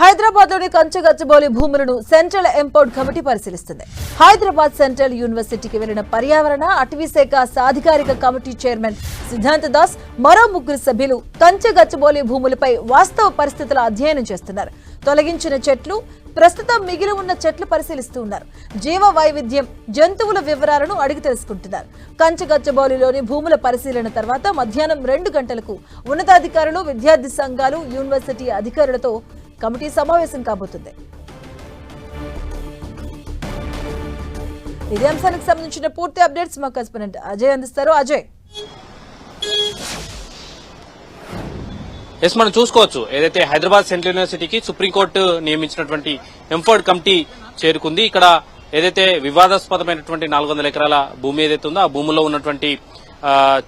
హైదరాబాద్ లోని కంచగచ్చబౌలి భూములను central ఎంపౌర్డ్ committee పరిశీలిస్తుంది. హైదరాబాద్ సెంట్రల్ యూనివర్సిటీకి వెళ్లిన పర్యావరణ అటవీ శాఖ సాధికారిక కమిటీ చైర్మన్ సిద్ధాంత దాస్ మరో ముగ్గురు సభ్యులు కంచగచ్చబౌలి భూములపై వాస్తవ పరిస్థితుల అధ్యయనం చేస్తున్నారు. తొలగించిన చెట్లు, ప్రస్తుతం మిగిలి ఉన్న చెట్లు పరిశీలిస్తూ ఉన్నారు. జీవ వైవిధ్యం, జంతువుల వివరాలను అడిగి తెలుసుకుంటున్నారు. కంచగచ్చబౌలిలోని భూముల పరిశీలన తర్వాత మధ్యాహ్నం 2 గంటలకు ఉన్నతాధికారులు, విద్యార్థి సంఘాలు, యూనివర్సిటీ అధికారులతో కమిటీ సమావేశం కాబోతుంది. ఇదే అంశానికి సంబంధించిన పూర్తి అప్డేట్స్ మా కరెస్పాండెంట్ అజయ్ అందిస్తారు. అజయ్, మనం చూసుకోవచ్చు, ఏదైతే హైదరాబాద్ సెంట్రల్ యూనివర్సిటీకి సుప్రీంకోర్టు నియమించినటువంటి ఎంఫర్డ్ కమిటీ చేరుకుంది. ఇక్కడ ఏదైతే వివాదాస్పదమైనటువంటి 400 ఎకరాల భూమి ఏదైతే ఉందో ఆ భూమిలో ఉన్నటువంటి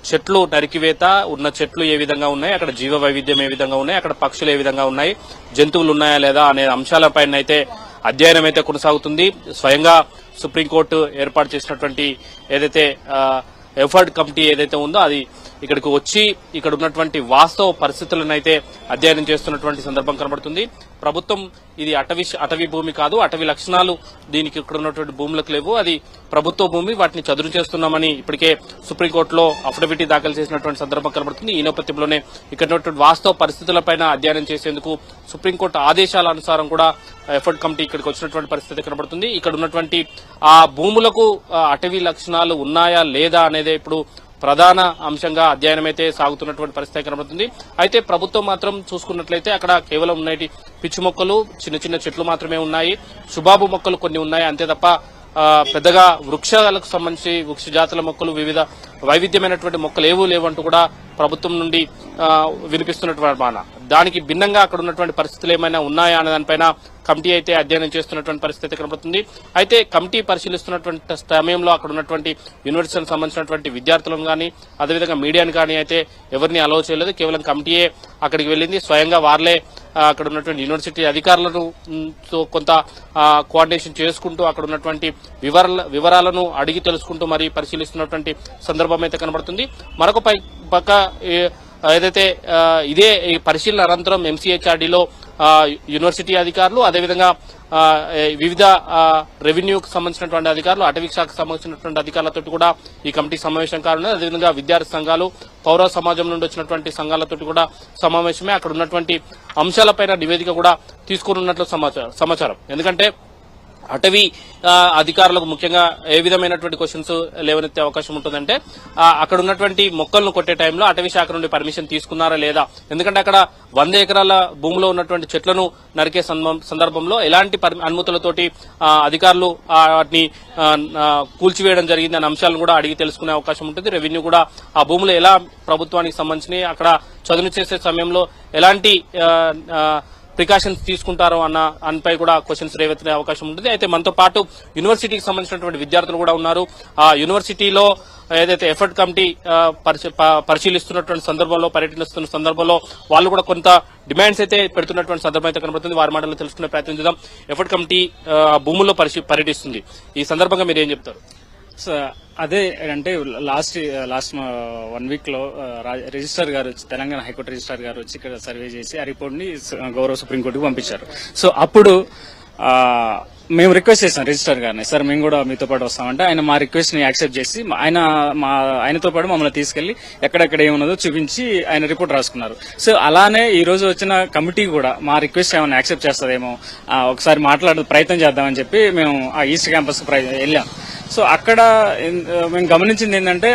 చెట్లు నరికివేత, ఉన్న చెట్లు ఏ విధంగా ఉన్నాయి, అక్కడ జీవ వైవిధ్యం ఏ విధంగా ఉన్నాయి, అక్కడ పక్షులు ఏ విధంగా ఉన్నాయి, జంతువులు ఉన్నాయా లేదా అనే అంశాలపైన అయితే అధ్యయనం అయితే కొనసాగుతుంది. స్వయంగా సుప్రీంకోర్టు ఏర్పాటు చేసినటువంటి ఏదైతే ఎఫర్డ్ కమిటీ ఏదైతే ఉందో అది ఇక్కడికి వచ్చి ఇక్కడ ఉన్నటువంటి వాస్తవ పరిస్థితులను అయితే అధ్యయనం చేస్తున్నటువంటి సందర్భం కనబడుతుంది. ప్రభుత్వం ఇది అటవీ భూమి కాదు, అటవీ లక్షణాలు దీనికి ఇక్కడ ఉన్నటువంటి భూములకు లేవు, అది ప్రభుత్వ భూమి, వాటిని చదును చేస్తున్నామని ఇప్పటికే సుప్రీంకోర్టులో అఫిడవిట్ దాఖలు చేసినటువంటి సందర్భం కనబడుతుంది. ఈ నేపథ్యంలోనే ఇక్కడ ఉన్నటువంటి వాస్తవ పరిస్థితులపైన అధ్యయనం చేసేందుకు సుప్రీంకోర్టు ఆదేశాల అనుసారం కూడా ఎఫర్డ్ కమిటీ ఇక్కడికి వచ్చినటువంటి పరిస్థితి కనబడుతుంది. ఇక్కడ ఉన్నటువంటి ఆ భూములకు అటవీ లక్షణాలు ఉన్నాయా లేదా అనేది ఇప్పుడు ప్రధాన అంశంగా అధ్యయనం అయితే సాగుతున్నటువంటి పరిస్థితి కనబడుతుంది. అయితే ప్రభుత్వం మాత్రం చూసుకున్నట్లయితే అక్కడ కేవలం ఉన్నాయి పిచ్చి మొక్కలు, చిన్న చిన్న చెట్లు మాత్రమే ఉన్నాయి, సుబాబు మొక్కలు కొన్ని ఉన్నాయి, అంతే తప్ప పెద్దగా వృక్షాలకు సంబంధించి వృక్ష జాతుల మొక్కలు, వివిధ వైవిధ్యమైనటువంటి మొక్కలు ఏవూ లేవంటూ కూడా ప్రభుత్వం నుండి వినిపిస్తున్నటువంటి మాట. దానికి భిన్నంగా అక్కడ ఉన్నటువంటి పరిస్థితులు ఏమైనా ఉన్నాయా అనే దానిపైన కమిటీ అయితే అధ్యయనం చేస్తున్నటువంటి పరిస్థితి కనబడుతుంది. అయితే కమిటీ పరిశీలిస్తున్నటువంటి సమయంలో అక్కడ ఉన్నటువంటి యూనివర్సిటీకి సంబంధించినటువంటి విద్యార్థులను కానీ, అదేవిధంగా మీడియాని కానీ అయితే ఎవరిని అలౌ చేయలేదు. కేవలం కమిటీయే అక్కడికి వెళ్ళింది. స్వయంగా వాళ్లే అక్కడ ఉన్నటువంటి యూనివర్సిటీ అధికారులను కొంత కోఆర్డినేషన్ చేసుకుంటూ అక్కడ ఉన్నటువంటి వివరాలను అడిగి తెలుసుకుంటూ మరి పరిశీలిస్తున్నటువంటి సందర్భం అయితే కనబడుతుంది. మరొక పక్క ఏదైతే ఇదే పరిశీలన అనంతరం ఎంసీహెచ్ఆర్డీలో యూనివర్సిటీ అధికారులు, అదేవిధంగా వివిధ రెవెన్యూకి సంబంధించినటువంటి అధికారులు, అటవీ శాఖకు సంబంధించినటువంటి అధికారులతో కూడా ఈ కమిటీ సమావేశం కానున్నది. అదేవిధంగా విద్యార్థి సంఘాలు, పౌర సమాజం నుండి వచ్చినటువంటి సంఘాలతో కూడా సమావేశమే. అక్కడ ఉన్నటువంటి అంశాలపైన నివేదిక కూడా తీసుకున్నట్లు సమాచారం. ఎందుకంటే అటవీ అధికారులకు ముఖ్యంగా ఏ విధమైనటువంటి క్వశ్చన్స్ లేవనెత్తే అవకాశం ఉంటుందంటే అక్కడ ఉన్నటువంటి మొక్కలను కొట్టే టైంలో అటవీ శాఖ నుండి పర్మిషన్ తీసుకున్నారా లేదా, ఎందుకంటే అక్కడ 100 ఎకరాల భూమిలో ఉన్నటువంటి చెట్లను నరికే సందర్భంలో ఎలాంటి అనుమతులతోటి అధికారులు వాటిని కూల్చివేయడం జరిగింది అనే అంశాలను కూడా అడిగి తెలుసుకునే అవకాశం ఉంటుంది. రెవెన్యూ కూడా ఆ భూములు ఎలా ప్రభుత్వానికి సంబంధించి అక్కడ చదును చేసే సమయంలో ఎలాంటి ప్రికాషన్స్ తీసుకుంటారో అన్నపై కూడా క్వశ్చన్స్ రేవెత్తే అవకాశం ఉంటుంది. అయితే మనతో పాటు యూనివర్సిటీకి సంబంధించినటువంటి విద్యార్థులు కూడా ఉన్నారు. ఆ యూనివర్సిటీలో ఏదైతే ఎఫర్డ్ కమిటీ పరిశీలిస్తున్నటువంటి సందర్భంలో, పర్యటిస్తున్న సందర్భంలో వాళ్ళు కూడా కొంత డిమాండ్స్ అయితే పెడుతున్నటువంటి సందర్భం అయితే కనబడుతుంది. వారి మాటల్లో తెలుసుకునే ప్రయత్నం చేద్దాం. ఎఫర్డ్ కమిటీ భూముల్లో పర్యటిస్తుంది. ఈ సందర్భంగా మీరు ఏం చెప్తారు? అదే అంటే లాస్ట్ 1 వీక్ లో రిజిస్ట్రార్ గారు వచ్చి, తెలంగాణ హైకోర్టు రిజిస్ట్రార్ గారు వచ్చి ఇక్కడ సర్వే చేసి ఆ రిపోర్ట్ ని గౌరవ సుప్రీంకోర్టుకు పంపించారు. సో అప్పుడు మేము రిక్వెస్ట్ చేసాం రిజిస్ట్రార్ గారిని, సార్ మేము కూడా మీతో పాటు వస్తామంటే ఆయన మా రిక్వెస్ట్ ని యాక్సెప్ట్ చేసి ఆయనతో పాటు మమ్మల్ని తీసుకెళ్లి ఎక్కడెక్కడ ఏమున్నదో చూపించి ఆయన రిపోర్ట్ రాసుకున్నారు. సో అలానే ఈ రోజు వచ్చిన కమిటీ కూడా మా రిక్వెస్ట్ ఏమైనా యాక్సెప్ట్ చేస్తుందేమో ఒకసారి మాట్లాడే ప్రయత్నం చేద్దామని చెప్పి మేము ఆ ఈస్ట్ క్యాంపస్ వెళ్ళాం. సో అక్కడ మేము గమనించింది ఏంటంటే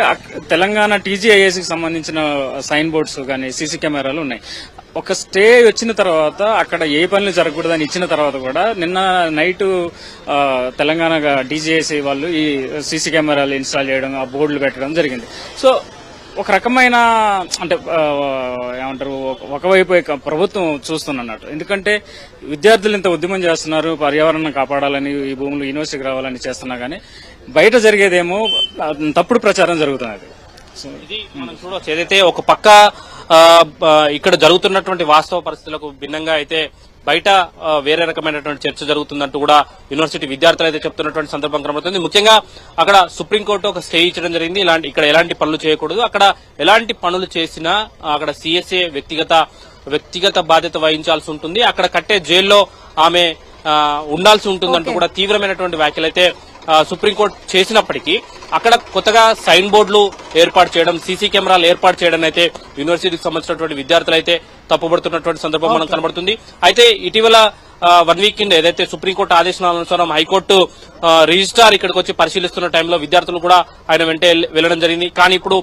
తెలంగాణ టీజీఐఎస్కి సంబంధించిన సైన్ బోర్డ్స్ కానీ సీసీ కెమెరాలు ఉన్నాయి. ఒక స్టే వచ్చిన తర్వాత అక్కడ ఏ పనులు జరగకూడదని ఇచ్చిన తర్వాత కూడా నిన్న నైట్ తెలంగాణ టీజీఐఎస్సీ వాళ్ళు ఈ సీసీ కెమెరాలు ఇన్స్టాల్ చేయడం, ఆ బోర్డులు పెట్టడం జరిగింది. సో ఒక రకమైన అంటే ఏమంటారు, ఒకవైపు ప్రభుత్వం చూస్తున్నట్టు. ఎందుకంటే విద్యార్థులు ఇంత ఉద్యమం చేస్తున్నారు, పర్యావరణం కాపాడాలని, ఈ భూములు యూనివర్సిటీకి రావాలని చేస్తున్నా కానీ బయట జరిగేదేమో తప్పుడు ప్రచారం జరుగుతున్నది. ఇది మనం చూడవచ్చు. ఏదైతే ఒక పక్క ఇక్కడ జరుగుతున్నటువంటి వాస్తవ పరిస్థితులకు భిన్నంగా అయితే బయట వేరే రకమైనటువంటి చర్చ జరుగుతుందంటూ కూడా యూనివర్సిటీ విద్యార్థులు అయితే చెప్తున్నటువంటి సందర్భం కనబడుతుంది. ముఖ్యంగా అక్కడ సుప్రీంకోర్టు ఒక స్టే ఇచ్చడం జరిగింది. ఇక్కడ ఎలాంటి పనులు చేయకూడదు, అక్కడ ఎలాంటి పనులు చేసినా అక్కడ సిఎస్ఏ వ్యక్తిగత వ్యక్తిగత బాధ్యత వహించాల్సి ఉంటుంది, అక్కడ కట్టే జైల్లో ఆమె ఉండాల్సి ఉంటుందంటూ కూడా తీవ్రమైనటువంటి వ్యాఖ్యలు అయితే సుప్రీంకోర్టు చేసినప్పటికీ అక్కడ కొత్తగా సైన్ బోర్డులు ఏర్పాటు చేయడం, సీసీ కెమెరాలు ఏర్పాటు చేయడం అయితే యూనివర్సిటీకి సంబంధించినటువంటి విద్యార్థులు అయితే తప్పుపడుతున్నటువంటి సందర్భం మనకు కనబడుతుంది. అయితే ఇటీవల 1 వీక్ కింద ఏదైతే సుప్రీంకోర్టు ఆదేశాల అనుసారం హైకోర్టు రిజిస్ట్రార్ ఇక్కడికి వచ్చి పరిశీలిస్తున్న టైంలో విద్యార్థులు కూడా ఆయన వెంటే వెళ్లడం జరిగింది. కానీ ఇప్పుడు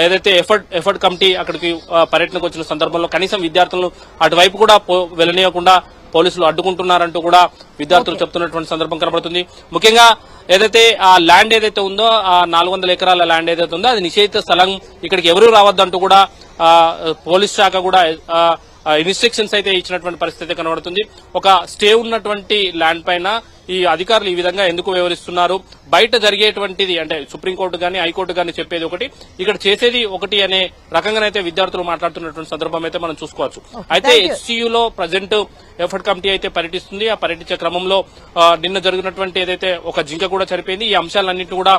ఏదైతే ఎఫర్ట్ కమిటీ అక్కడికి పర్యటనకు వచ్చిన సందర్భంలో కనీసం విద్యార్థులను అటువైపు కూడా వెళ్లనీయకుండా పోలీసులు అడ్డుకుంటున్నారంటూ కూడా విద్యార్థులు చెప్తున్నటువంటి సందర్భం కనబడుతుంది. ముఖ్యంగా ఏదైతే ఆ ల్యాండ్ ఏదైతే ఉందో, ఆ 400 ఎకరాల ల్యాండ్ ఏదైతే ఉందో అది నిషేధిత స్థలం, ఇక్కడికి ఎవరూ రావద్దంటూ కూడా పోలీస్ శాఖ కూడా ఇన్స్ట్రక్షన్స్ అయితే ఇచ్చినటువంటి పరిస్థితి కనబడుతుంది. ఒక స్టే ఉన్నటువంటి ల్యాండ్ పైన ఈ అధికారులు ఈ విధంగా ఎందుకు వ్యవహరిస్తున్నారు, బయట జరిగేటువంటిది అంటే సుప్రీంకోర్టు గానీ హైకోర్టు గానీ చెప్పేది ఒకటి, ఇక్కడ చేసేది ఒకటి అనే రకంగానైతే విద్యార్థులు మాట్లాడుతున్నటువంటి సందర్భం అయితే మనం చూసుకోవచ్చు. అయితే హెచ్సియులో ప్రజెంట్ ఎఫర్ట్ కమిటీ అయితే పర్యటిస్తుంది. ఆ పర్యటించే క్రమంలో నిన్న జరిగినటువంటి ఏదైతే ఒక జింక కూడా చనిపోయింది, ఈ అంశాలన్నింటినీ కూడా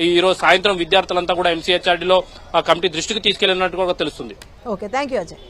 ఈ రోజు సాయంత్రం విద్యార్థులంతా కూడా ఎంసీహెచ్ఆర్డీలో కమిటీ దృష్టికి తీసుకెళ్లినట్టు కూడా తెలుస్తుంది. Okay, thank you Ajay.